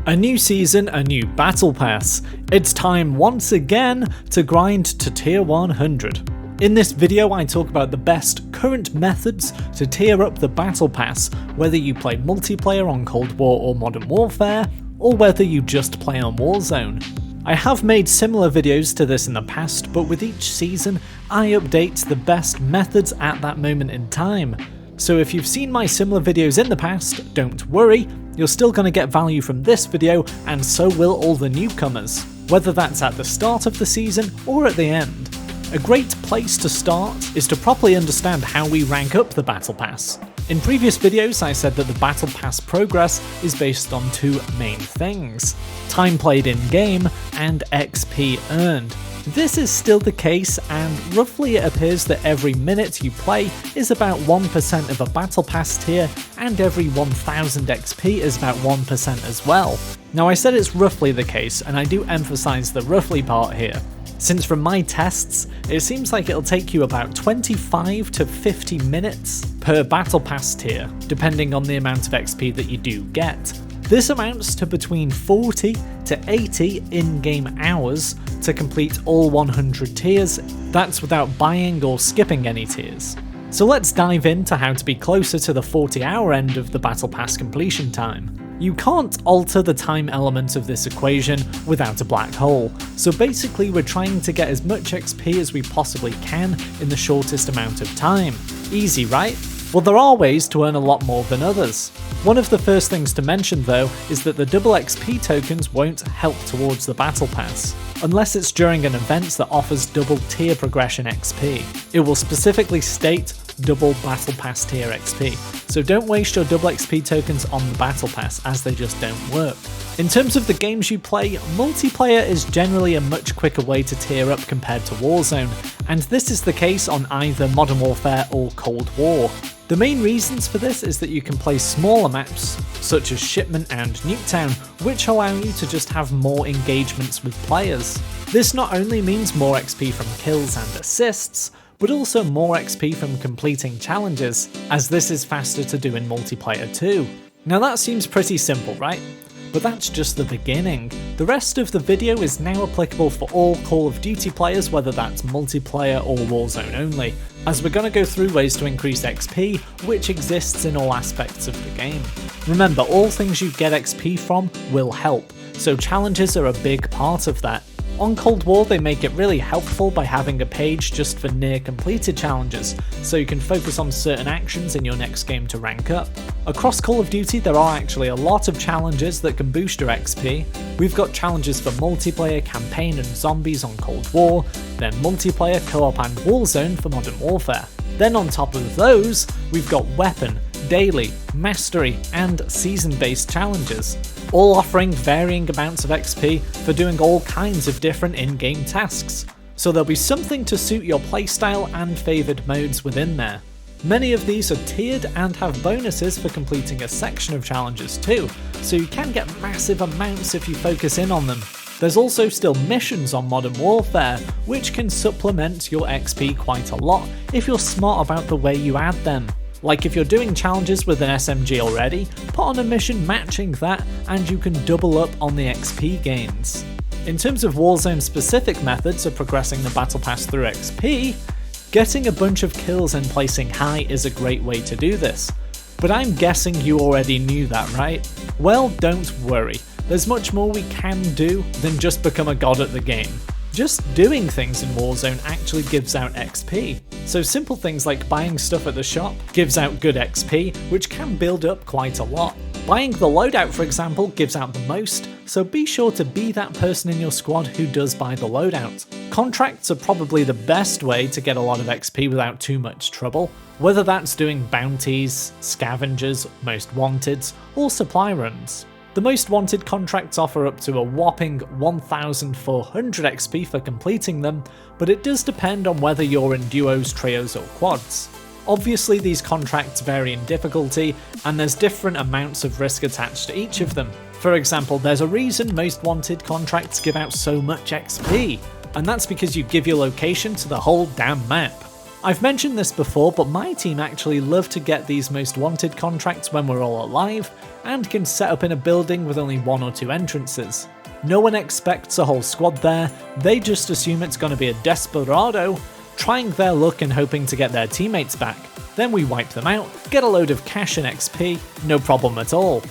A new season, a new battle pass. It's time once again to grind to tier 100. In this video I talk about the best current methods to tier up the battle pass, whether you play multiplayer on Cold War or Modern Warfare, or whether you just play on Warzone. I have made similar videos to this in the past, but with each season I update the best methods at that moment in time. So if you've seen my similar videos in the past, don't worry, you're still going to get value from this video, and so will all the newcomers, whether that's at the start of the season or at the end. A great place to start is to properly understand how we rank up the Battle Pass. In previous videos I said that the Battle Pass progress is based on two main things: time played in game and XP earned. This is still the case, and roughly it appears that every minute you play is about 1% of a Battle Pass tier, and every 1000 XP is about 1% as well. Now I said it's roughly the case, and I do emphasize the roughly part here, since from my tests, it seems like it'll take you about 25 to 50 minutes per Battle Pass tier, depending on the amount of XP that you do get. This amounts to between 40 to 80 in-game hours to complete all 100 tiers. That's without buying or skipping any tiers. So let's dive into how to be closer to the 40-hour end of the Battle Pass completion time. You can't alter the time element of this equation without a black hole, so basically we're trying to get as much XP as we possibly can in the shortest amount of time. Easy, right? Well, there are ways to earn a lot more than others. One of the first things to mention though is that the double XP tokens won't help towards the Battle Pass, unless it's during an event that offers double tier progression XP. It will specifically state double Battle Pass tier XP, so don't waste your double XP tokens on the Battle Pass, as they just don't work. In terms of the games you play, multiplayer is generally a much quicker way to tier up compared to Warzone, and this is the case on either Modern Warfare or Cold War. The main reasons for this is that you can play smaller maps, such as Shipment and Nuketown, which allow you to just have more engagements with players. This not only means more XP from kills and assists, but also more XP from completing challenges, as this is faster to do in multiplayer too. Now that seems pretty simple, right? But that's just the beginning. The rest of the video is now applicable for all Call of Duty players, whether that's multiplayer or Warzone only, as we're going to go through ways to increase XP, which exists in all aspects of the game. Remember, all things you get XP from will help, so challenges are a big part of that. On Cold War they make it really helpful by having a page just for near completed challenges, so you can focus on certain actions in your next game to rank up. Across Call of Duty there are actually a lot of challenges that can boost your XP. We've got challenges for multiplayer, campaign and zombies on Cold War, then multiplayer, co-op and Warzone for Modern Warfare. Then on top of those, we've got weapon, daily, mastery and season-based challenges, all offering varying amounts of XP for doing all kinds of different in-game tasks. So there'll be something to suit your playstyle and favoured modes within there. Many of these are tiered and have bonuses for completing a section of challenges too, so you can get massive amounts if you focus in on them. There's also still missions on Modern Warfare, which can supplement your XP quite a lot if you're smart about the way you add them. Like if you're doing challenges with an SMG already, put on a mission matching that and you can double up on the XP gains. In terms of Warzone specific methods of progressing the Battle Pass through XP, getting a bunch of kills and placing high is a great way to do this. But I'm guessing you already knew that, right? Well, don't worry, there's much more we can do than just become a god at the game. Just doing things in Warzone actually gives out XP. So simple things like buying stuff at the shop gives out good XP, which can build up quite a lot. Buying the loadout, for example, gives out the most, so be sure to be that person in your squad who does buy the loadout. Contracts are probably the best way to get a lot of XP without too much trouble, whether that's doing bounties, scavengers, most wanteds, or supply runs. The most wanted contracts offer up to a whopping 1400 XP for completing them, but it does depend on whether you're in duos, trios or quads. Obviously these contracts vary in difficulty, and there's different amounts of risk attached to each of them. For example, there's a reason most wanted contracts give out so much XP, and that's because you give your location to the whole damn map. I've mentioned this before, but my team actually love to get these most wanted contracts when we're all alive, and can set up in a building with only 1 or 2 entrances. No one expects a whole squad there, they just assume it's going to be a desperado, trying their luck and hoping to get their teammates back. Then we wipe them out, get a load of cash and XP, no problem at all.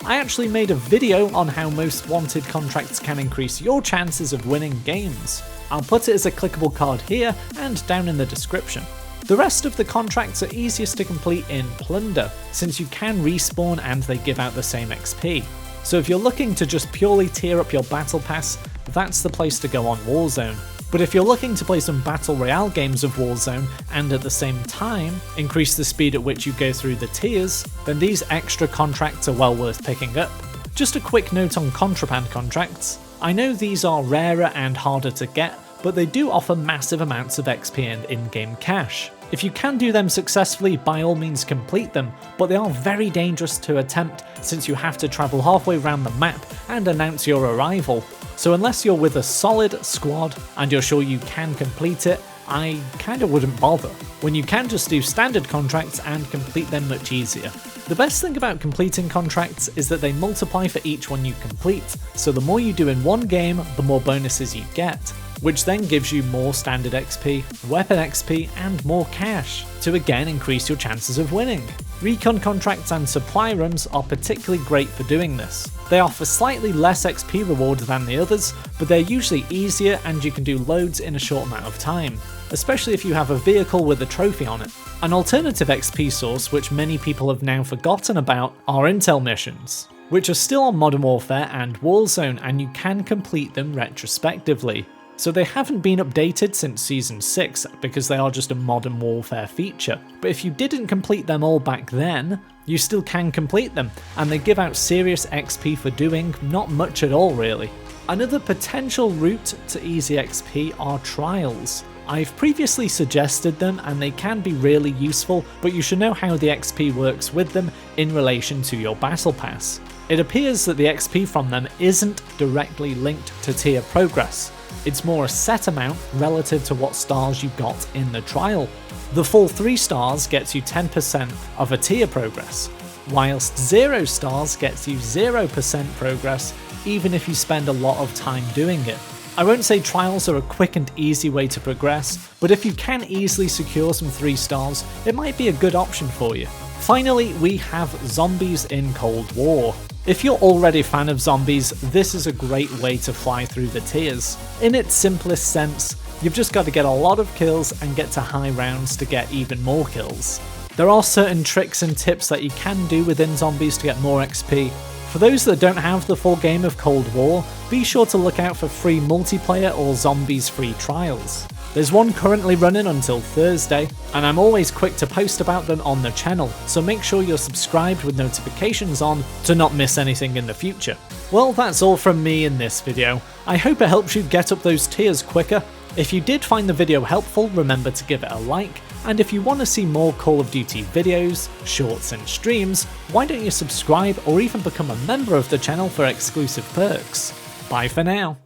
I actually made a video on how most wanted contracts can increase your chances of winning games. I'll put it as a clickable card here and down in the description. The rest of the contracts are easiest to complete in Plunder, since you can respawn and they give out the same XP. So if you're looking to just purely tier up your battle pass, that's the place to go on Warzone. But if you're looking to play some battle royale games of Warzone and at the same time increase the speed at which you go through the tiers, then these extra contracts are well worth picking up. Just a quick note on contraband contracts. I know these are rarer and harder to get, but they do offer massive amounts of XP and in-game cash. If you can do them successfully, by all means complete them, but they are very dangerous to attempt since you have to travel halfway around the map and announce your arrival. So unless you're with a solid squad and you're sure you can complete it, I kinda wouldn't bother, when you can just do standard contracts and complete them much easier. The best thing about completing contracts is that they multiply for each one you complete, so the more you do in one game, the more bonuses you get, which then gives you more standard XP, weapon XP, and more cash, to again increase your chances of winning. Recon contracts and supply runs are particularly great for doing this. They offer slightly less XP reward than the others, but they're usually easier and you can do loads in a short amount of time, especially if you have a vehicle with a trophy on it. An alternative XP source which many people have now forgotten about are intel missions, which are still on Modern Warfare and Warzone, and you can complete them retrospectively. So they haven't been updated since Season 6 because they are just a Modern Warfare feature, but if you didn't complete them all back then, you still can complete them, and they give out serious XP for doing not much at all really. Another potential route to easy XP are trials. I've previously suggested them and they can be really useful, but you should know how the XP works with them in relation to your battle pass. It appears that the XP from them isn't directly linked to tier progress. It's more a set amount relative to what stars you got in the trial. The full 3 stars gets you 10% of a tier progress, whilst 0 stars gets you 0% progress even if you spend a lot of time doing it. I won't say trials are a quick and easy way to progress, but if you can easily secure some 3 stars, it might be a good option for you. Finally, we have zombies in Cold War. If you're already a fan of zombies, this is a great way to fly through the tiers. In its simplest sense, you've just got to get a lot of kills and get to high rounds to get even more kills. There are certain tricks and tips that you can do within zombies to get more XP. For those that don't have the full game of Cold War, be sure to look out for free multiplayer or zombies free trials. There's one currently running until Thursday, and I'm always quick to post about them on the channel, so make sure you're subscribed with notifications on to not miss anything in the future. Well, that's all from me in this video. I hope it helps you get up those tiers quicker. If you did find the video helpful, remember to give it a like, and if you want to see more Call of Duty videos, shorts and streams, why don't you subscribe or even become a member of the channel for exclusive perks. Bye for now.